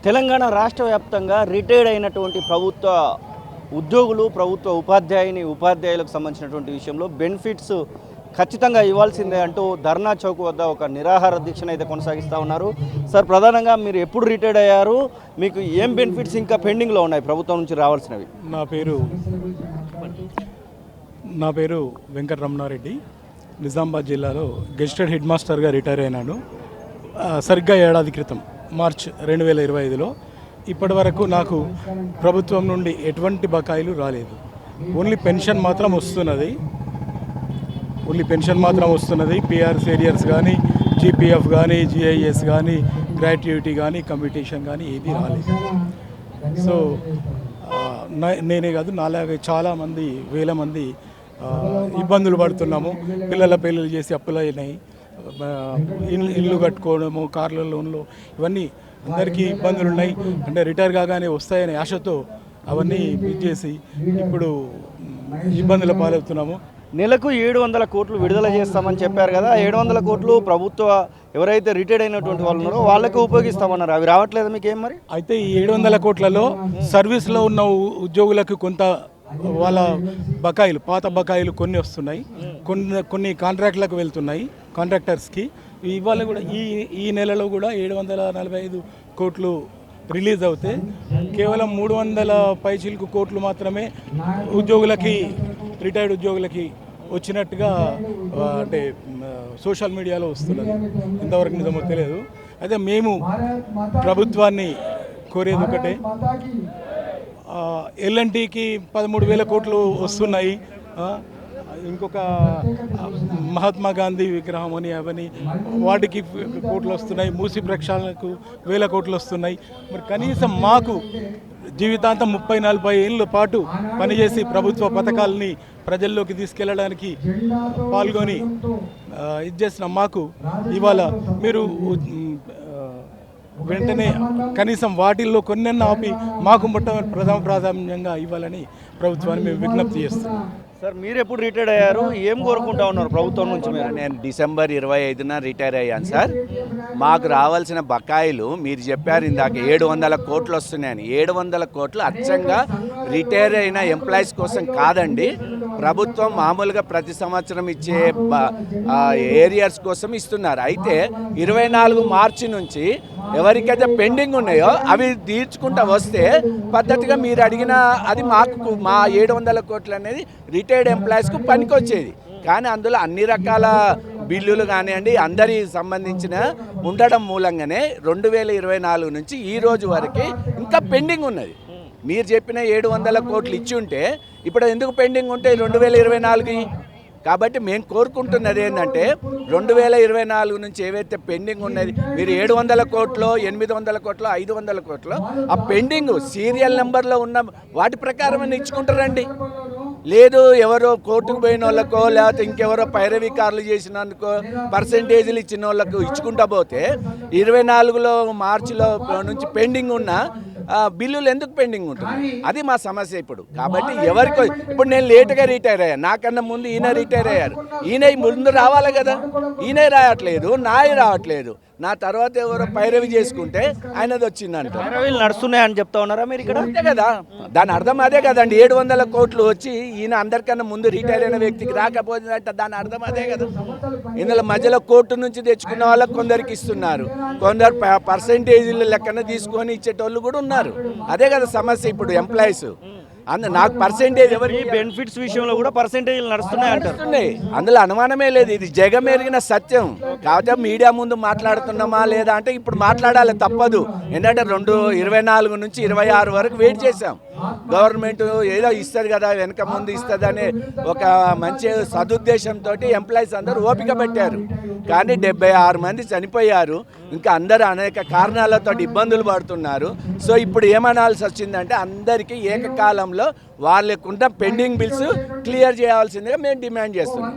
తెలంగాణ రాష్ట్ర వ్యాప్తంగా రిటైర్డ్ అయినటువంటి ప్రభుత్వ ఉద్యోగులు, ప్రభుత్వ ఉపాధ్యాయులకు సంబంధించినటువంటి విషయంలో బెనిఫిట్స్ ఖచ్చితంగా ఇవ్వాల్సిందే అంటూ ధర్నా చౌక్ వద్ద ఒక నిరాహార దీక్షను అయితే కొనసాగిస్తూ ఉన్నారు. సార్, ప్రధానంగా మీరు ఎప్పుడు రిటైర్డ్ అయ్యారు, మీకు ఏం బెనిఫిట్స్ ఇంకా పెండింగ్లో ఉన్నాయి ప్రభుత్వం నుంచి రావాల్సినవి? నా పేరు వెంకటరమణారెడ్డి. నిజామాబాద్ జిల్లాలో గెస్టెడ్ హెడ్ మాస్టర్గా రిటైర్ అయినాను సరిగ్గా ఏడాది క్రితం మార్చ్ 2025లో. ఇప్పటి వరకు నాకు ప్రభుత్వం నుండి ఎటువంటి బకాయిలు రాలేదు. ఓన్లీ పెన్షన్ మాత్రం వస్తున్నది. పిఆర్స్ ఏరియర్స్ కానీ, జీపీఎఫ్ కానీ, జిఐఎస్ కానీ, గ్రాట్యుటీ కానీ, కంప్యూటేషన్ కానీ ఏది రాలేదు. సో నేనే కాదు, నాలాగే చాలామంది వేల మంది ఇబ్బందులు పడుతున్నాము. పిల్లల పెళ్ళిళ్ళు చేసి అప్పులు అయినాయి, ఇల్లు కట్టుకోవడము, కార్ల లోన్లు, ఇవన్నీ అందరికీ ఇబ్బందులు ఉన్నాయి. అంటే రిటైర్ కాగానే వస్తాయనే ఆశతో అవన్నీ ఇచ్చేసి ఇప్పుడు ఇబ్బందుల పాలవుతున్నాము. నెలకు 700 కోట్లు విడుదల చేస్తామని చెప్పారు కదా. 700 కోట్లు ప్రభుత్వ ఎవరైతే రిటైర్డ్ అయినటువంటి వాళ్ళు ఉన్నారో వాళ్ళకి ఉపయోగిస్తామన్నారు. అవి రావట్లేదు మీకేం? మరి అయితే ఈ 700 కోట్లలో సర్వీస్లో ఉన్న ఉద్యోగులకు కొంత వాళ్ళ బకాయిలు, పాత బకాయిలు కొన్ని వస్తున్నాయి, కొన్ని కాంట్రాక్ట్లకు వెళ్తున్నాయి, కాంట్రాక్టర్స్కి. ఇవాళ కూడా ఈ నెలలో కూడా 745 కోట్లు రిలీజ్ అవుతే కేవలం 300 పైచిలకు కోట్లు మాత్రమే ఉద్యోగులకి, రిటైర్డ్ ఉద్యోగులకి వచ్చినట్టుగా అంటే సోషల్ మీడియాలో వస్తున్నది. ఎంతవరకు నిజమో తెలియదు. అయితే మేము ప్రభుత్వాన్ని కోరేది ఒకటే, ఎల్ఎన్టీకి 13,000 కోట్లు వస్తున్నాయి. ఇంకొక మహాత్మా గాంధీ విగ్రహం అని అవని వాటికి కోట్లు వస్తున్నాయి. మూసి ప్రక్షాళనకు 1000 కోట్లు వస్తున్నాయి. మరి కనీసం మాకు జీవితాంతం 30-40 ఏళ్ళ పాటు పనిచేసి ప్రభుత్వ పథకాలని ప్రజల్లోకి తీసుకెళ్ళడానికి పాల్గొని ఇది చేసిన మాకు ఇవాళ మీరు వెంటనే కనీసం వాటిల్లో కొన్నెన్న ఆపి మాకు ప్రథమ ప్రాధాన్యంగా ఇవ్వాలని ప్రభుత్వాన్ని మేము విజ్ఞప్తి చేస్తున్నాం. సార్, మీరు ఎప్పుడు రిటైర్డ్ అయ్యారు, ఏం కోరుకుంటా ఉన్నారు ప్రభుత్వం నుంచి? నేను డిసెంబర్ 25న రిటైర్ అయ్యాను సార్. మాకు రావాల్సిన బకాయిలు మీరు చెప్పారు ఇందాక 700 కోట్లు వస్తున్నాయని. 700 కోట్లు అచ్చంగా రిటైర్ అయిన ఎంప్లాయీస్ కోసం కాదండి. ప్రభుత్వం మామూలుగా ప్రతి సంవత్సరం ఇచ్చే ఏరియర్స్ కోసం ఇస్తున్నారు. అయితే 24 మార్చి నుంచి ఎవరికైతే పెండింగ్ ఉన్నాయో అవి తీర్చుకుంటూ వస్తే పద్ధతిగా మీరు అడిగిన అది మాకు మా 700 కోట్లు అనేది రిటైర్డ్ ఎంప్లాయీస్కు పనికొచ్చేది. కానీ అందులో అన్ని రకాల బిల్లులు కానివ్వండి అందరి సంబంధించిన ఉండడం మూలంగానే 2024 నుంచి ఈ రోజు వరకు ఇంకా పెండింగ్ ఉన్నది. మీరు చెప్పిన 700 కోట్లు ఇచ్చి ఉంటే ఇప్పుడు ఎందుకు పెండింగ్ ఉంటాయి 2024? కాబట్టి మేము కోరుకుంటున్నది ఏంటంటే 2024 నుంచి ఏవైతే పెండింగ్ ఉన్నది, మీరు 700 కోట్లు, 800 కోట్లు, 500 కోట్లు ఆ పెండింగ్ సీరియల్ నెంబర్లో ఉన్న వాటి ప్రకారం ఇచ్చుకుంటారండి. లేదు ఎవరో కోర్టుకు పోయిన వాళ్ళకో లేకపోతే ఇంకెవరో పైరవీకారులు చేసినందుకో పర్సెంటేజీలు ఇచ్చిన వాళ్ళకు ఇచ్చుకుంటా పోతే 24 మార్చిలో నుంచి పెండింగ్ ఉన్న బిల్లులు ఎందుకు పెండింగ్ ఉంటుంది? అది మా సమస్య ఇప్పుడు. కాబట్టి ఎవరికో ఇప్పుడు నేను లేటుగా రిటైర్ అయ్యాను, నాకన్నా ముందు ఈయన రిటైర్ అయ్యారు. ఈయన ముందు రావాలి కదా, ఈయన రావట్లేదు, నాయ రావట్లేదు. నా తర్వాత ఎవరో పైరవి చేసుకుంటే ఆయనది వచ్చిందంట. పైరవీలు నడుస్తున్నాయని చెప్తా ఉన్నారా మీరు ఇక్కడ? అంతే కదా, దాని అర్థం అదే కదండి. 700 కోట్లు వచ్చి ఈయన అందరికన్నా ముందు రిటైర్ అయిన వ్యక్తికి రాకపోయిందంట, దాని అర్థం అదే కదా. ఇందులో మధ్యలో కోర్టు నుంచి తెచ్చుకున్న వాళ్ళకి కొందరికి ఇస్తున్నారు, కొందరు పర్సెంటేజీల లెక్కన తీసుకొని ఇచ్చేటోళ్ళు కూడా ఉన్నారు. అదే కదా సమస్య ఇప్పుడు ఎంప్లాయీస్. నాకు పర్సెంటేజ్ ఎవరి బెనిఫిట్స్ విషయంలో కూడా పర్సెంటేజ్లు నడుస్తున్నాయి. అందులో అనుమానమే లేదు. ఇది జగమెరిగిన సత్యం. కాకపోతే మీడియా ముందు మాట్లాడుతున్నామా లేదా అంటే ఇప్పుడు మాట్లాడాలి, తప్పదు. ఏంటంటే 24 నుంచి 26 వరకు వెయిట్ చేశాం. గవర్నమెంట్ ఏదో ఇస్తుంది కదా, వెనక ముందు ఇస్తుంది అనే ఒక మంచి సదుద్దేశంతో ఎంప్లాయీస్ అందరూ ఓపిక పెట్టారు. కానీ 76 మంది చనిపోయారు. ఇంకా అందరూ అనేక కారణాలతో ఇబ్బందులు పడుతున్నారు. సో ఇప్పుడు ఏమనాల్సి వచ్చిందంటే అందరికీ ఏకకాలంలో వాళ్ళకున్న పెండింగ్ బిల్స్ క్లియర్ చేయాల్సిందిగా మేము డిమాండ్ చేస్తున్నాం.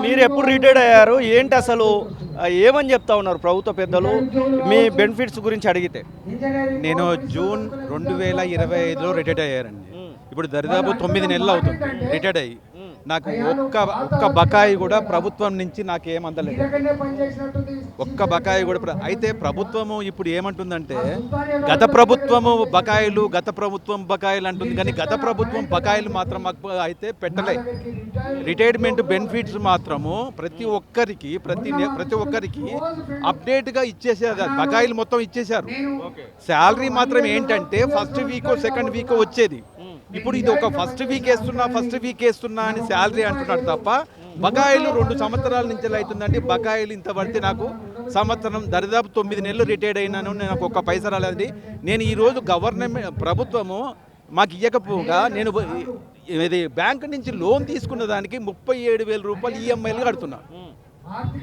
మీరు ఎప్పుడు రిటైర్డ్ అయ్యారు, ఏంటి అసలు ఏమని చెప్తా ఉన్నారు ప్రభుత్వ పెద్దలు మీ బెనిఫిట్స్ గురించి అడిగితే? నేను జూన్ 2025లో రిటైర్డ్ అయ్యారండి. ఇప్పుడు దరిదాపు 9 నెలలు అవుతుంది రిటైర్డ్ అయ్యి. నాకు ఒక్క బకాయి కూడా ప్రభుత్వం నుంచి నాకేం అందలేదు. ఒక్క బకాయి కూడా అయితే ప్రభుత్వము ఇప్పుడు ఏమంటుందంటే గత ప్రభుత్వం బకాయిలు అంటుంది, కానీ గత ప్రభుత్వం బకాయిలు మాత్రం మాకు అయితే పెట్టలే. రిటైర్మెంట్ బెనిఫిట్స్ మాత్రము ప్రతి ఒక్కరికి అప్డేట్గా ఇచ్చేసారు, బకాయిలు మొత్తం ఇచ్చేశారు. శాలరీ మాత్రం ఏంటంటే ఫస్ట్ వీక్ సెకండ్ వీక్ వచ్చేది. ఇప్పుడు ఇది ఒక ఫస్ట్ వీక్ వేస్తున్నా అని శాలరీ అంటున్నాడు తప్ప బకాయిలు 2 సంవత్సరాల నుంచి అవుతుందండి. బకాయిలు ఇంతవరకు నాకు సంవత్సరం దరిదాపు 9 నెలలు రిటైర్డ్ అయినాను, నాకు ఒక్క పైసా రాలేదండి. నేను ఈరోజు ప్రభుత్వము మాకు ఇవ్వకపోగా నేను ఇది బ్యాంకు నుంచి లోన్ తీసుకున్న దానికి 37,000 రూపాయలు ఈఎంఐలు కడుతున్నా.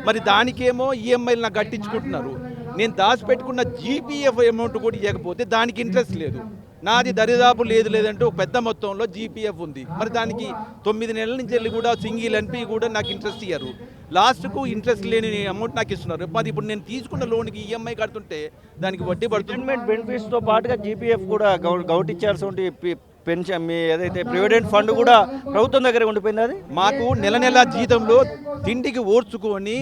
మరి దానికేమో ఈఎంఐలు నాకు కట్టించుకుంటున్నారు. నేను దాచిపెట్టుకున్న జీపీఎఫ్ అమౌంట్ కూడా ఇవ్వకపోతే దానికి ఇంట్రెస్ట్ లేదు. నాది దరిదాపు లేదంటే ఒక పెద్ద మొత్తంలో జీపీఎఫ్ ఉంది. మరి దానికి 9 నెలల నుంచి వెళ్ళి కూడా సింగిల్ ఎన్పీ కూడా నాకు ఇంట్రెస్ట్ ఇయ్యారు. లాస్ట్కు ఇంట్రెస్ట్ లేని అమౌంట్ నాకు ఇస్తున్నారు. మరి ఇప్పుడు నేను తీసుకున్న లోన్కి ఈఎంఐ కడుతుంటే దానికి వడ్డీ పడుతుంది. రిటైర్మెంట్ బెనిఫిట్స్తో పాటుగా జీపీఎఫ్ కూడా గౌట్ ఇచ్చాల్సి పెన్షన్, మీ ఏదైతే ప్రివిడెంట్ ఫండ్ కూడా ప్రభుత్వం దగ్గర ఉండిపోయింది. అది మాకు నెల జీతంలో తిండికి ఓర్చుకొని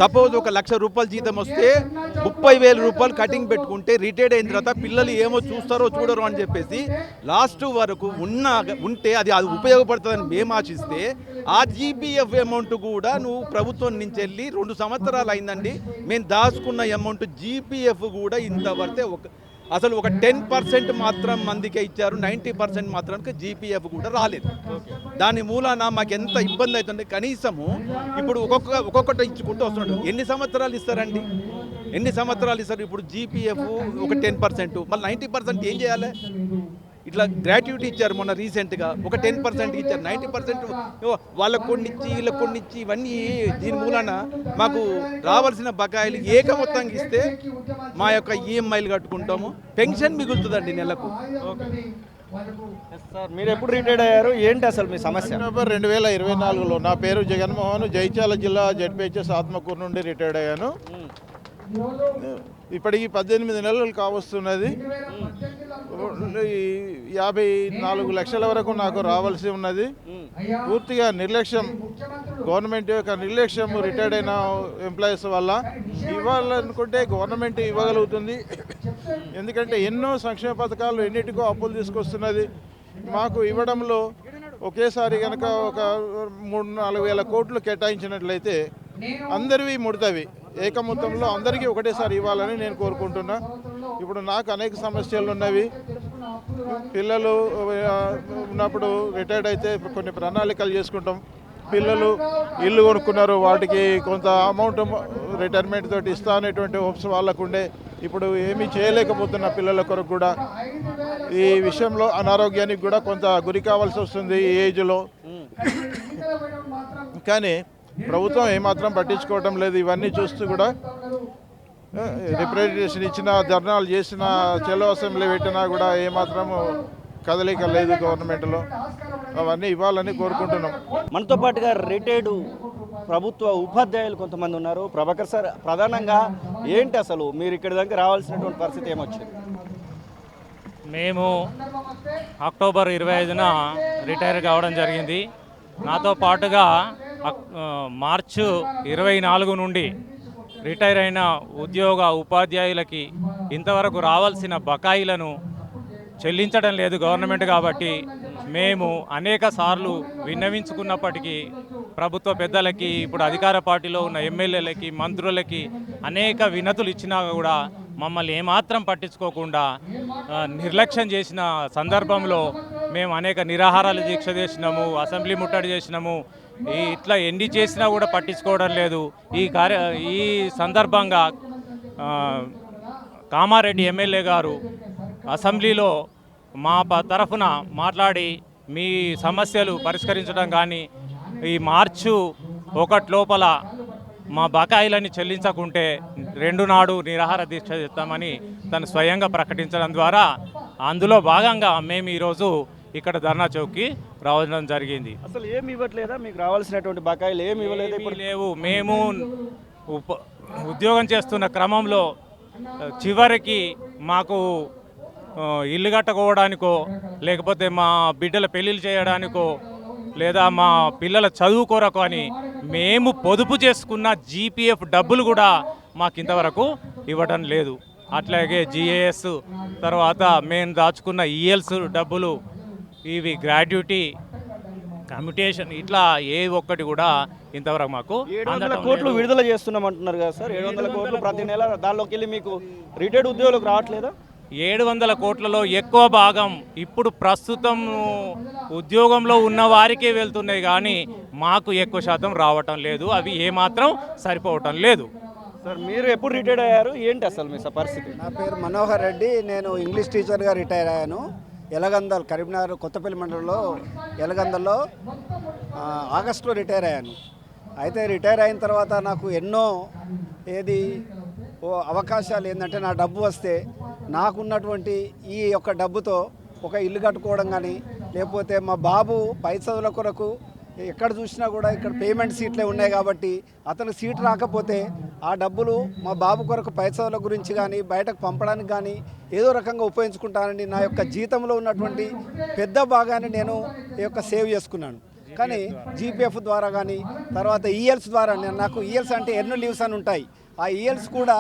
సపోజ్ 1,00,000 రూపాయల జీతం వస్తే 30,000 రూపాయలు కటింగ్ పెట్టుకుంటే రిటైర్డ్ అయిన తర్వాత పిల్లలు ఏమో చూస్తారో చూడరు అని చెప్పేసి లాస్ట్ వరకు ఉంటే అది ఉపయోగపడుతుందని మేము ఆశిస్తే ఆ జీపీఎఫ్ అమౌంట్ కూడా నువ్వు ప్రభుత్వం నుంచి వెళ్ళి 2 సంవత్సరాలు అయిందండి. మేము దాచుకున్న అమౌంట్ జీపీఎఫ్ కూడా ఇంతవరకే అసలు ఒక 10% మాత్రం మందికే ఇచ్చారు, 90% మాత్రానికి జీపీఎఫ్ కూడా రాలేదు. దాని మూలాన మాకు ఎంత ఇబ్బంది అవుతుంది. కనీసము ఇప్పుడు ఒక్కొక్కటి ఇచ్చుకుంటూ వస్తున్నాడు. ఎన్ని సంవత్సరాలు ఇస్తారండి? ఇప్పుడు జీపీఎఫ్ ఒక 10%, మళ్ళీ 90% ఏం చేయాలి? ఇట్లా గ్రాట్యుటీ ఇచ్చారు మొన్న రీసెంట్గా, ఒక 10% ఇచ్చారు. 90% వాళ్ళకు కొన్నిచ్చి వీళ్ళకి కొన్నిచ్చి ఇవన్నీ దీని మూలన మాకు రావాల్సిన బకాయిలు మొత్తంగా ఇస్తే మా యొక్క ఈఎంఐలు కట్టుకుంటాము, పెన్షన్ మిగులుతుందండి నెలకు. సార్, మీరు ఎప్పుడు రిటైర్డ్ అయ్యారు? ఏంటి అసలు మీ సమస్య? అక్టోబర్ 2024లో. నా పేరు జగన్మోహన్, జైత్యాల జిల్లా జడ్పీహెచ్ఎస్ ఆత్మకూరు నుండి రిటైర్డ్ అయ్యాను. ఇప్పటికి 18 నెలలు కావస్తున్నది. 54 లక్షల వరకు నాకు రావాల్సి ఉన్నది. పూర్తిగా నిర్లక్ష్యం, గవర్నమెంట్ యొక్క నిర్లక్ష్యం, రిటైర్డ్ అయిన ఎంప్లాయీస్ వల్ల. ఇవ్వాలనుకుంటే గవర్నమెంట్ ఇవ్వగలుగుతుంది, ఎందుకంటే ఎన్నో సంక్షేమ పథకాలు ఎన్నిటికో అప్పులు తీసుకొస్తున్నది. మాకు ఇవ్వడంలో ఒకేసారి కనుక ఒక 3-4 వేల కోట్లు కేటాయించినట్లయితే అందరివి ముడతవి ఏకమొత్తంలో అందరికీ ఒకటేసారి ఇవ్వాలని నేను కోరుకుంటున్నా. ఇప్పుడు నాకు అనేక సమస్యలు ఉన్నవి. పిల్లలు ఉన్నప్పుడు రిటైర్డ్ అయితే కొన్ని ప్రణాళికలు చేసుకుంటాం. పిల్లలు ఇల్లు కొనుక్కున్నారు, వాటికి కొంత అమౌంట్ రిటైర్మెంట్ తోటి ఇస్తా అనేటువంటి హోప్స్ వాళ్ళకు ఉండే. ఇప్పుడు ఏమీ చేయలేకపోతున్న పిల్లల కొరకు కూడా ఈ విషయంలో అనారోగ్యానికి కూడా కొంత గురి కావాల్సి వస్తుంది ఈ ఏజ్లో. కానీ ప్రభుత్వం ఏమాత్రం పట్టించుకోవటం లేదు. ఇవన్నీ చూస్తూ కూడా రిప్రజెంటేషన్ ఇచ్చిన, ధర్నాలు చేసిన, చెలో అసెంబ్లీ పెట్టినా కూడా ఏమాత్రం కదలిక లేదు గవర్నమెంట్లో. అవన్నీ ఇవ్వాలని కోరుకుంటున్నాం. మనతో పాటుగా రిటైర్డ్ ప్రభుత్వ ఉపాధ్యాయులు కొంతమంది ఉన్నారు. ప్రభాకర్ సార్, ప్రధానంగా ఏంటి అసలు మీరు ఇక్కడ దాకా రావాల్సినటువంటి పరిస్థితి ఏమొచ్చింది? మేము అక్టోబర్ 25న రిటైర్ కావడం జరిగింది. నాతో పాటుగా మార్చి 24 నుండి రిటైర్ అయిన ఉపాధ్యాయులకి ఇంతవరకు రావాల్సిన బకాయిలను చెల్లించడం లేదు గవర్నమెంట్. కాబట్టి మేము అనేక సార్లు విన్నవించుకున్నప్పటికీ ప్రభుత్వ పెద్దలకి, ఇప్పుడు అధికార పార్టీలో ఉన్న ఎమ్మెల్యేలకి, మంత్రులకి అనేక వినతులు ఇచ్చినా కూడా మమ్మల్ని ఏమాత్రం పట్టించుకోకుండా నిర్లక్ష్యం చేసిన సందర్భంలో మేము అనేక నిరాహారాలు దీక్ష చేసినాము, అసెంబ్లీ ముట్టడి చేసినాము. ఇట్లా ఎన్ని చేసినా కూడా పట్టించుకోవడం లేదు. ఈ సందర్భంగా కామారెడ్డి ఎమ్మెల్యే గారు అసెంబ్లీలో మా తరఫున మాట్లాడి మీ సమస్యలు పరిష్కరించడం కానీ, ఈ మార్చి 1 లోపల మా బకాయిలని చెల్లించకుంటే 2 నాడు నిరాహార దీక్ష చేస్తామని తను స్వయంగా ప్రకటించడం ద్వారా అందులో భాగంగా మేము ఈరోజు ఇక్కడ ధర్నా చౌక్కి రావడం జరిగింది. అసలు ఏమి ఇవ్వట్లేదా? మీకు రావాల్సినటువంటి బకాయిలు ఏమి ఇవ్వలేదు? ఇప్పుడు లేవు. మేము ఉద్యోగం చేస్తున్న క్రమంలో చివరికి మాకు ఇల్లు కట్టుకోవడానికో లేకపోతే మా బిడ్డల పెళ్ళిళ్ళు చేయడానికో లేదా మా పిల్లల చదువు కొరకు అని మేము పొదుపు చేసుకున్న జీపీఎఫ్ డబ్బులు కూడా మాకు ఇంతవరకు ఇవ్వడం లేదు. అట్లాగే జిఏఎస్ తర్వాత మేము దాచుకున్న ఈఎల్స్ డబ్బులు, ఇవి గ్రాడ్యుటీ, కమ్యూటేషన్, ఇట్లా ఏ ఒక్కటి కూడా ఇంతవరకు మాకు 700 కోట్లు విడుదల చేస్తున్నాం అంటున్నారు కదా సార్. 700 కోట్లు ప్రతి నెల దానిలోకి వెళ్ళి మీకు రిటైర్డ్ ఉద్యోగులకు రావట్లేదా? 700 కోట్లలో ఎక్కువ భాగం ఇప్పుడు ప్రస్తుతం ఉద్యోగంలో ఉన్న వారికే వెళ్తున్నాయి, కానీ మాకు ఎక్కువ శాతం రావటం లేదు. అవి ఏమాత్రం సరిపోవటం లేదు. సార్ మీరు ఎప్పుడు రిటైర్డ్ అయ్యారు, ఏంటి అసలు మీ పరిస్థితి? నా పేరు మనోహర్ రెడ్డి. నేను ఇంగ్లీష్ టీచర్గా రిటైర్ అయ్యాను. ఎలగందల్, కరీంనగర్ కొత్తపల్లి మండలంలో ఎలగందల్లో ఆగస్టులో రిటైర్ అయ్యాను. అయితే రిటైర్ అయిన తర్వాత నాకు ఎన్నో అవకాశాలు ఏంటంటే, నా డబ్బు వస్తే నాకున్నటువంటి ఈ యొక్క డబ్బుతో ఒక ఇల్లు కట్టుకోవడం కానీ, లేకపోతే మా బాబు పై చదువుల కొరకు ఎక్కడ చూసినా కూడా ఇక్కడ పేమెంట్ సీట్లే ఉన్నాయి కాబట్టి అతను సీట్ రాకపోతే ఆ డబ్బులు మా బాబు కొరకు పై చదువుల గురించి కానీ బయటకు పంపడానికి కానీ ఏదో రకంగా ఉపయోగించుకుంటానని నా యొక్క జీతంలో ఉన్నటువంటి పెద్ద భాగాన్ని నేను ఈ యొక్క సేవ్ చేసుకున్నాను. కానీ జీపీఎఫ్ ద్వారా కానీ తర్వాత ఈఎల్స్ ద్వారా, నాకు ఈఎల్స్ అంటే ఎన్నో లీవ్స్ అని ఉంటాయి. ఆ ఈఎల్స్ కూడా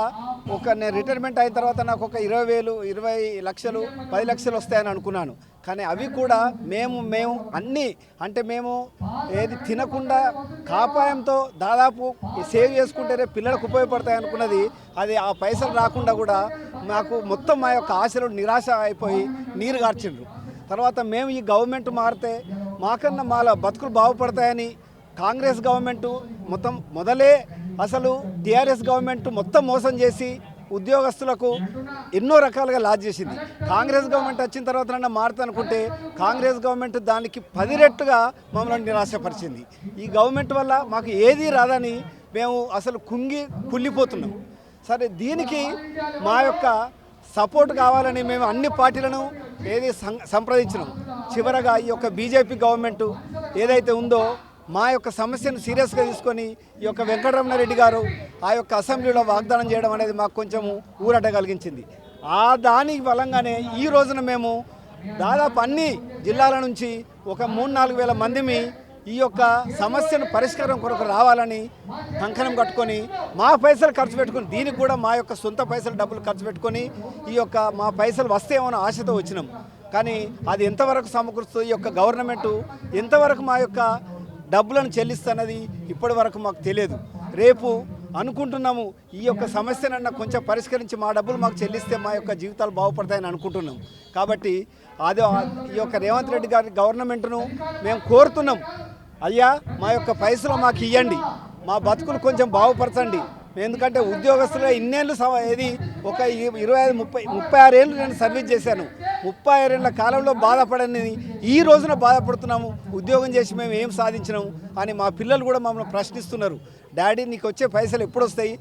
నేను రిటైర్మెంట్ అయిన తర్వాత నాకు ఒక 20,000, 20 లక్షలు, 10 లక్షలు వస్తాయని అనుకున్నాను. కానీ అవి కూడా మేము అన్నీ అంటే మేము తినకుండా కాపాయంతో దాదాపు సేవ్ చేసుకుంటేనే పిల్లలకు ఉపయోగపడతాయి అనుకున్నది, అది ఆ పైసలు రాకుండా కూడా మాకు మొత్తం మా యొక్క ఆశలు నిరాశ అయిపోయి నీరు గార్చిండ్రు. తర్వాత మేము ఈ గవర్నమెంట్ మారితే మాకన్నా మాల బతుకులు బాగుపడతాయని కాంగ్రెస్ గవర్నమెంటు మొదలే అసలు టీఆర్ఎస్ గవర్నమెంట్ మొత్తం మోసం చేసి ఉద్యోగస్తులకు ఎన్నో రకాలుగా లాజ్ చేసింది. కాంగ్రెస్ గవర్నమెంట్ వచ్చిన తర్వాత మారుతా అనుకుంటే కాంగ్రెస్ గవర్నమెంట్ దానికి 10 రెట్లుగా మమ్మల్ని నిరాశపరిచింది. ఈ గవర్నమెంట్ వల్ల మాకు ఏదీ రాదని మేము అసలు కుళ్ళిపోతున్నాం. సరే, దీనికి మా యొక్క సపోర్ట్ కావాలని మేము అన్ని పార్టీలను సంప్రదించినాం. చివరగా ఈ యొక్క బీజేపీ గవర్నమెంట్ ఏదైతే ఉందో మా యొక్క సమస్యను సీరియస్గా తీసుకొని ఈ యొక్క వెంకటరమణారెడ్డి గారు ఆ యొక్క అసెంబ్లీలో వాగ్దానం చేయడం అనేది మాకు కొంచెము ఊరట కలిగించింది. దానికి బలంగానే ఈ రోజున మేము దాదాపు అన్ని జిల్లాల నుంచి ఒక 3-4 వేల మందిని ఈ యొక్క సమస్యను పరిష్కారం కొరకు రావాలని కంకణం కట్టుకొని మా పైసలు ఖర్చు పెట్టుకొని, దీనికి కూడా మా యొక్క సొంత పైసలు డబ్బులు ఖర్చు పెట్టుకొని ఈ యొక్క మా పైసలు వస్తేమో ఆశతో వచ్చినాం. కానీ అది ఎంతవరకు సమకూరుస్తుంది, ఈ యొక్క గవర్నమెంటు ఎంతవరకు మా యొక్క డబ్బులను చెల్లిస్తున్నది ఇప్పటి వరకు మాకు తెలియదు. రేపు అనుకుంటున్నాము ఈ యొక్క సమస్యనన్నా కొంచెం పరిష్కరించి మా డబ్బులు మాకు చెల్లిస్తే మా యొక్క జీవితాలు బాగుపడతాయని అనుకుంటున్నాం. కాబట్టి ఈ యొక్క రేవంత్ రెడ్డి గారి గవర్నమెంట్ను మేము కోరుతున్నాం, అయ్యా మా యొక్క పైసలు మాకు ఇవ్వండి, మా బతుకులు కొంచెం బాగుపరచండి. ఎందుకంటే ఉద్యోగస్తులుగా ఇన్నేళ్ళు ఒక 36 ఏళ్ళు నేను సర్వీస్ చేశాను. 36 ఏళ్ళ కాలంలో బాధపడని ఈ రోజున బాధపడుతున్నాము. ఉద్యోగం చేసి మేము ఏం సాధించినాము అని మా పిల్లలు కూడా మమ్మల్ని ప్రశ్నిస్తున్నారు. డాడీ నీకు వచ్చే పైసలు ఎప్పుడు వస్తాయి,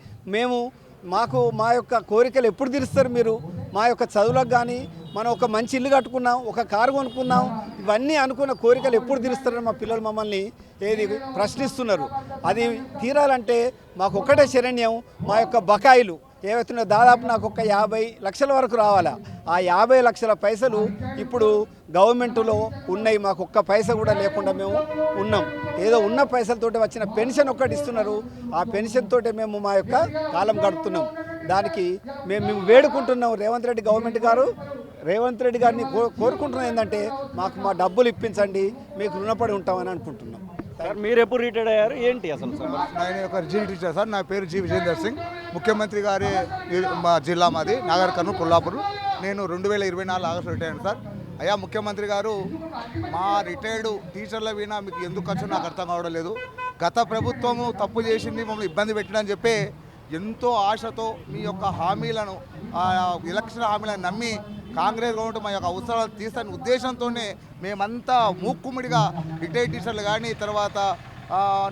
మా యొక్క కోరికలు ఎప్పుడు తీరుస్తారు మీరు, మా యొక్క చదువులకు కానీ మనం ఒక మంచి ఇల్లు కట్టుకున్నాం, ఒక కారు కొనుక్కున్నాం, ఇవన్నీ అనుకున్న కోరికలు ఎప్పుడు తీరుస్తారని మా పిల్లలు మమ్మల్ని ప్రశ్నిస్తున్నారు. అది తీరాలంటే మాకు ఒక్కటే శరణ్యం, మా యొక్క బకాయిలు ఏవైతున్నాయో దాదాపు నాకు ఒక 50 లక్షల వరకు రావాలా. ఆ 50 లక్షల పైసలు ఇప్పుడు గవర్నమెంట్లో ఉన్నాయి, మాకు ఒక్క పైసా కూడా లేకుండా మేము ఉన్నాం. ఏదో ఉన్న పైసలతోటి వచ్చిన పెన్షన్ ఒక్కటి ఇస్తున్నారు, ఆ పెన్షన్ తోటే మేము మా యొక్క కాలం గడుపుతున్నాం. దానికి మేము వేడుకుంటున్నాం రేవంత్ రెడ్డి గారిని కోరుకుంటున్నాం ఏంటంటే మాకు మా డబ్బులు ఇప్పించండి, మీకు రుణపడి ఉంటామని అనుకుంటున్నాం. సార్ మీరు ఎప్పుడు రిటైర్డ్ అయ్యారు, ఏంటి అసలు? నేను ఒక జీవి టీచర్ సార్. నా పేరు జి విజేందర్ సింగ్. ముఖ్యమంత్రి గారి మా జిల్లా మాది నాగర్ కర్నూలు, కొల్లాపూర్. నేను 2024 ఆగస్టు రిటైర్ అయ్యాను సార్. అయ్యా ముఖ్యమంత్రి గారు, మా రిటైర్డ్ టీచర్ల వీణ మీకు ఎందుకు ఖర్చు నాకు అర్థం కావడం లేదు. గత ప్రభుత్వము తప్పు చేసింది, మమ్మల్ని ఇబ్బంది పెట్టినని చెప్పి ఎంతో ఆశతో మీ యొక్క హామీలను, ఎలక్షన్ హామీలను నమ్మి కాంగ్రెస్ గవర్నమెంట్ మా యొక్క అవసరాలు తీర్చని ఉద్దేశంతోనే మేమంతా మూక్కుమ్మడిగా రిటైర్డ్ టీచర్లు కానీ, తర్వాత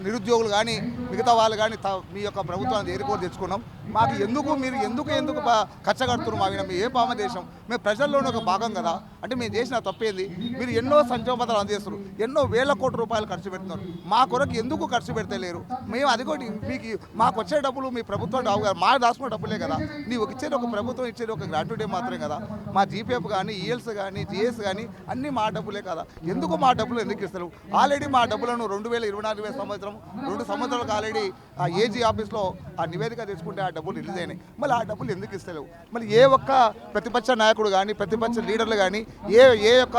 నిరుద్యోగులు కానీ, మిగతా వాళ్ళు కానీ మీ యొక్క ప్రభుత్వాన్ని ఏరుకోరు తెచ్చుకున్నాం. మాకు ఎందుకు మీరు ఎందుకు కచ్చగడుతున్నారు? మా మేము ఏ పామ దేశం, మేము ప్రజల్లోనే ఒక భాగం కదా. అంటే మేము చేసిన తప్పేంది? మీరు ఎన్నో సంక్షేమ పథకాలు అందజేస్తారు, ఎన్నో వేల కోట్ల రూపాయలు ఖర్చు పెడుతున్నారు. మా కొరకు ఎందుకు ఖర్చు పెడతలేరు? మేము అది కూడా మీకు మాకు వచ్చే డబ్బులు మీ ప్రభుత్వం మా దాచుకున్న డబ్బులే కదా. నీవు ఇచ్చేది ఒక ప్రభుత్వం ఇచ్చేది ఒక గ్రాట్యుటీ మాత్రమే కదా. మా జీపీఎఫ్ కానీ, ఈఎల్స్ కానీ, జిఎస్ కానీ అన్నీ మా డబ్బులే కదా. ఎందుకు మా డబ్బులు ఎందుకు ఇస్తారు? ఆల్రెడీ మా డబ్బులను 2024 సంవత్సరం 2 సంవత్సరాలకు ఆల్రెడీ ఆ ఏజీ ఆఫీస్లో ఆ నివేదిక తెచ్చుకుంటే ఆ డబ్బులు రిలీజ్ అయినాయి. మళ్ళీ ఆ డబ్బులు ఎందుకు ఇస్తలేవు? మళ్ళీ ఏ ఒక్క ప్రతిపక్ష నాయకుడు కానీ, ప్రతిపక్ష లీడర్లు కానీ, ఏ ఒక్క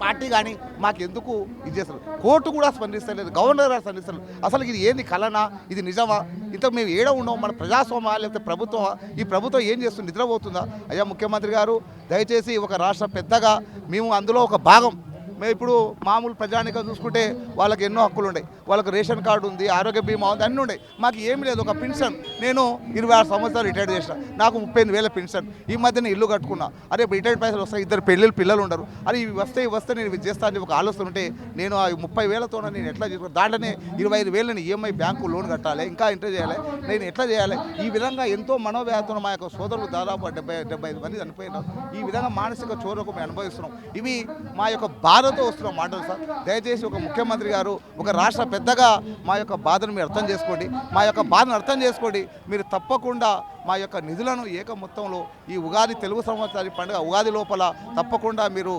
పార్టీ కానీ మాకు ఎందుకు ఇది చేస్తారు? కోర్టు కూడా స్పందిస్తలేదు, గవర్నర్ గారు స్పందిస్తలేదు. అసలు ఇది ఏంది కలనా, ఇది నిజమా? ఇంత మేము ఏడ ఉన్నాం? మన ప్రజాస్వామ్యమా లేకపోతే ప్రభుత్వమా? ఈ ప్రభుత్వం ఏం చేస్తుంది? నిద్రపోతుందా? అయ్యా ముఖ్యమంత్రి గారు, దయచేసి ఒక రాష్ట్ర పెద్దగా మేము అందులో ఒక భాగం. మేము ఇప్పుడు మామూలు ప్రజానికం చూసుకుంటే వాళ్ళకి ఎన్నో హక్కులు ఉన్నాయి. వాళ్ళకి రేషన్ కార్డు ఉంది, ఆరోగ్య బీమా ఉంది, అన్నీ ఉన్నాయి. మాకు ఏమి లేదు. ఒక పెన్షన్, నేను 26 సంవత్సరాలు రిటైర్డ్ చేసిన, నాకు 38,000 పెన్షన్. ఈ మధ్యన ఇల్లు కట్టుకున్నా. అరే రిటైర్డ్ పైసలు వస్తాయి, 2 పిల్లలు ఉండరు. అరే ఇవి వస్తే నేను ఇవి చేస్తాను ఒక ఆలోచన ఉంటే నేను ఆ 30,000తో నేను ఎట్లా చేసుకుంటాను? దాంట్లోనే 25,000 నేను ఈఎంఐ బ్యాంకు లోన్ కట్టాలి, ఇంకా ఇంటర్ చేయాలి. నేను ఎట్లా చేయాలి? ఈ విధంగా ఎంతో మనోవ్యాధులు మా యొక్క సోదరులు దాదాపు 75 మంది చనిపోయినారు. ఈ విధంగా మానసిక చోరకు మేము అనుభవిస్తున్నాం. ఇవి మా యొక్క బాధతో వస్తున్న మాటలు సార్. దయచేసి ఒక ముఖ్యమంత్రి గారు, ఒక రాష్ట్ర పెద్దగా మా యొక్క బాధను మీరు అర్థం చేసుకోండి. మా యొక్క బాధను అర్థం చేసుకోండి. మీరు తప్పకుండా మా యొక్క నిధులను ఏక మొత్తంలో ఈ ఉగాది తెలుగు సంవత్సరాది పండుగ ఉగాది లోపల తప్పకుండా మీరు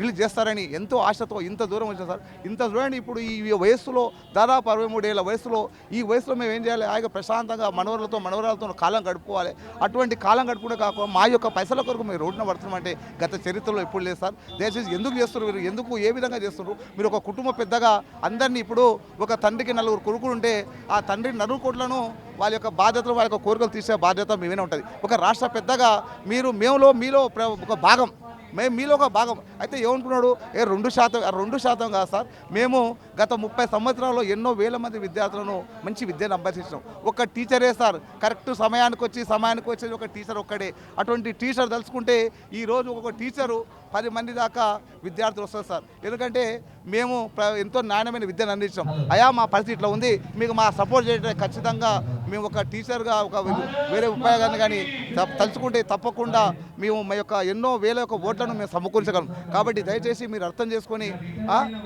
రిలీజ్ చేస్తారని ఎంతో ఆశతో ఇంత దూరం వచ్చాం సార్. ఇంత చూడండి, ఇప్పుడు ఈ వయస్సులో దాదాపు 63 ఏళ్ళ వయసులో, ఈ వయసులో మేము ఏం చేయాలి? హాయిగా ప్రశాంతంగా మనవరాలతో కాలం గడుపుకోవాలి. అటువంటి కాలం గడుపుకుంటే కాకుండా మా యొక్క పైసల కొరకు మీరు రోడ్డున పడుతున్నామంటే గత చరిత్రలో ఎప్పుడు లేదు సార్. దయచేసి ఎందుకు చేస్తున్నారు మీరు? ఎందుకు ఏ విధంగా చేస్తున్నారు మీరు? ఒక కుటుంబ పెద్దగా అందరినీ, ఇప్పుడు ఒక తండ్రికి 4 కొడుకులు ఉంటే ఆ తండ్రి 4 కోట్లను వాళ్ళ యొక్క బాధ్యతలు, వాళ్ళ యొక్క కోరికలు తీసే బాధ్యత మేమే ఉంటుంది. ఒక రాష్ట్ర పెద్దగా మీరు మీలో ఒక భాగం, మేము మీలో ఒక భాగం అయితే ఏమనుకున్నాడు? 2% కాదు సార్. మేము గత 30 సంవత్సరాల్లో ఎన్నో వేల మంది విద్యార్థులను మంచి విద్యను అభ్యసించాం. ఒక టీచరే సార్, కరెక్ట్ సమయానికి వచ్చేది ఒక టీచర్ ఒక్కడే. అటువంటి టీచర్ తలుచుకుంటే ఈరోజు ఒక టీచరు 10 మంది దాకా విద్యార్థులు వస్తారు సార్. ఎందుకంటే మేము ఎంతో నాణ్యమైన విద్యను అందించాం. అయా మా పరిస్థితి ఇట్లా ఉంది, మీకు మా సపోర్ట్ చేయడం ఖచ్చితంగా మేము ఒక టీచర్గా ఒక వేరే ఉపయోగాన్ని కానీ తలుచుకుంటే తప్పకుండా మేము మా యొక్క ఎన్నో వేల యొక్క ఓట్లను మేము సమకూర్చగలం. కాబట్టి దయచేసి మీరు అర్థం చేసుకొని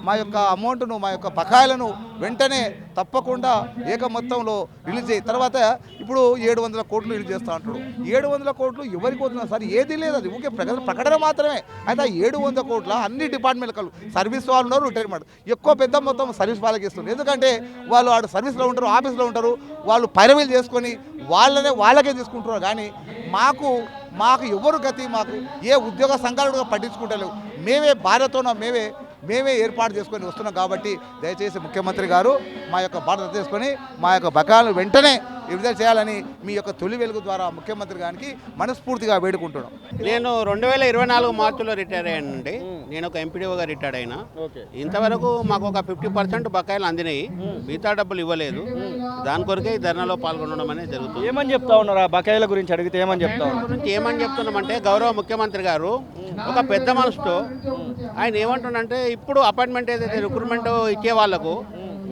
మా యొక్క అమౌంట్ను, మా యొక్క బకాయిలను వెంటనే తప్పకుండా ఏక మొత్తంలో రిలీజ్ చేయి. తర్వాత ఇప్పుడు 700 కోట్లు రిలీజ్ చేస్తూ అంటాడు. 700 కోట్లు ఎవరికి పోతున్నారు సార్? ఏది లేదు, అది ఊకే ప్రకటన మాత్రమే. అయితే 700 కోట్ల అన్ని డిపార్ట్మెంట్లు, సర్వీస్ వాళ్ళు ఉన్నారు, రిటైర్మెంట్ ఎక్కువ పెద్ద మొత్తం సర్వీస్ వాళ్ళకి ఇస్తున్నారు. ఎందుకంటే వాళ్ళు ఆడు సర్వీస్లో ఉంటారు, ఆఫీస్లో ఉంటారు, వాళ్ళు పైరవీలు చేసుకొని వాళ్ళకే తీసుకుంటున్నారు. కానీ మాకు ఎవరు గతి? మాకు ఏ ఉద్యోగ సంఘాలు పట్టించుకుంటలేవు. మేమే భార్యతోనో మేమే ఏర్పాటు చేసుకొని వస్తున్నాం. కాబట్టి దయచేసి ముఖ్యమంత్రి గారు మా యొక్క బాధ్యత చేసుకొని మా యొక్క బకాయిలను వెంటనే విడుదల చేయాలని మీ యొక్క తొలి వెలుగు ద్వారా ముఖ్యమంత్రి గారికి మనస్ఫూర్తిగా వేడుకుంటున్నాం. నేను 2024 మార్చిలో రిటైర్ అయ్యానండి. నేను ఒక ఎంపీడీఓగా రిటైర్ అయినా. ఇంతవరకు మాకు ఒక 50% బకాయిలు అందినాయి, మిగతా డబ్బులు ఇవ్వలేదు. దాని కొరకే ఈ ధర్నాలో పాల్గొనడం అనేది జరుగుతుంది. ఏమని చెప్తా ఉన్నారు? ఆ బకాయిల గురించి అడిగితే ఏమని చెప్తున్నామంటే గౌరవ ముఖ్యమంత్రి గారు ఒక పెద్ద మనసుతో ఆయన ఏమంటున్నారంటే, ఇప్పుడు అపాయింట్మెంట్ ఏదైతే రిక్రూట్మెంట్ ఇచ్చే వాళ్ళకు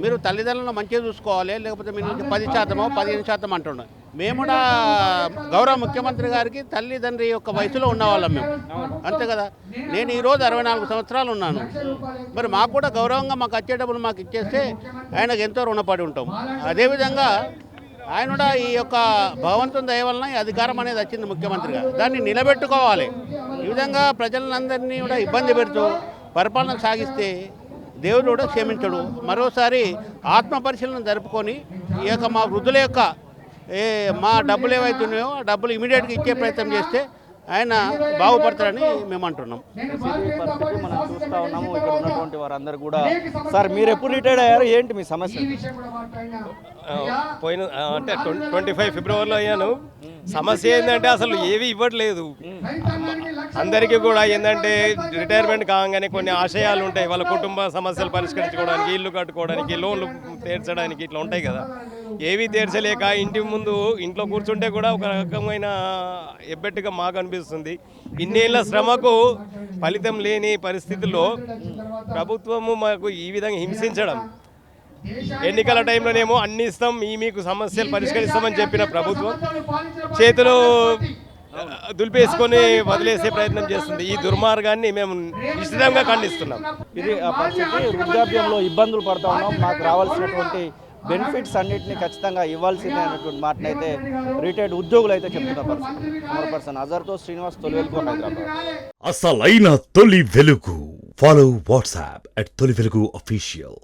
మీరు తల్లిదండ్రులను మంచిగా చూసుకోవాలి, లేకపోతే మీరు 10% 15% అంటున్నాం. మేము కూడా గౌరవ ముఖ్యమంత్రి గారికి తల్లిదండ్రి యొక్క వయసులో ఉన్నవాళ్ళం మేము, అంతే కదా. నేను ఈరోజు 64 సంవత్సరాలు ఉన్నాను. మరి మాకు కూడా గౌరవంగా మాకు వచ్చేటప్పుడు మాకు ఇచ్చేస్తే ఆయనకు ఎంతో రుణపడి ఉంటాం. అదేవిధంగా ఆయన కూడా ఈ యొక్క భగవంతుని దయ వలన ఈ అధికారం అనేది వచ్చింది ముఖ్యమంత్రిగా, దాన్ని నిలబెట్టుకోవాలి. ఈ విధంగా ప్రజలందరినీ కూడా ఇబ్బంది పెడుతూ పరిపాలన సాగిస్తే దేవుడు కూడా క్షమించడు. మరోసారి ఆత్మ పరిశీలన జరుపుకొని ఈ యొక్క మా వృద్ధుల యొక్క మా డబ్బులు ఏవైతున్నాయో ఆ డబ్బులు ఇమీడియట్గా ఇచ్చే ప్రయత్నం చేస్తే ఆయన బాగుపడతారని మేము అంటున్నాం. పరిస్థితి మనం చూస్తూ ఉన్నాము. ఇక్కడ ఉన్నటువంటి వారందరూ కూడా, సార్ మీరు ఎప్పుడు రిటైర్డ్ అయ్యారు? ఏంటి మీ సమస్య? పోయిన అంటే 25 ఫిబ్రవరిలో అయ్యాను. సమస్య ఏంటంటే అసలు ఏవి ఇవ్వట్లేదు. అందరికీ కూడా ఏంటంటే రిటైర్మెంట్ కాగానే కొన్ని ఆశయాలు ఉంటాయి, వాళ్ళ కుటుంబ సమస్యలు పరిష్కరించుకోవడానికి, ఇల్లు కట్టుకోవడానికి, లోన్లు తీర్చడానికి, ఇట్లా ఉంటాయి కదా. ఏవి తీర్చలేక ఇంట్లో కూర్చుంటే కూడా ఒక రకమైన ఎబ్బెట్టుగా మాకు అనిపిస్తుంది. ఇన్నేళ్ల శ్రమకు ఫలితం లేని పరిస్థితుల్లో ప్రభుత్వము మాకు ఈ విధంగా హింసించడం ఎన్నికల టైంలోనేమో అన్ని ఇస్తాం మీకు సమస్యలు పరిష్కరిస్తామని చెప్పిన ప్రభుత్వం చేతిలో దులిపేసుకొని వదిలేసే ప్రయత్నం చేస్తుంది. ఈ దుర్మార్గాన్ని మేము నిశ్చితంగా ఖండిస్తున్నాం. ఇది ఆ పరిస్థితి. వృద్ధాప్యంలో ఇబ్బందులు పడతా ఉన్నాం, మాకు రావాల్సినటువంటి బెనిఫిట్స్ అన్నింటినీ ఖచ్చితంగా ఇవ్వాల్సిందే అనేటువంటి మాటనైతే రిటైర్డ్ ఉద్యోగులు అయితే చెప్తున్న పరిస్థితి. పర్సన్ అజర్తో శ్రీనివాస్, తొలి వెలుగు, హైదరాబాద్. అసలైన తొలి వెలుగు. ఫాలో వాట్సాప్ @తొలి వెలుగు అఫీషియల్.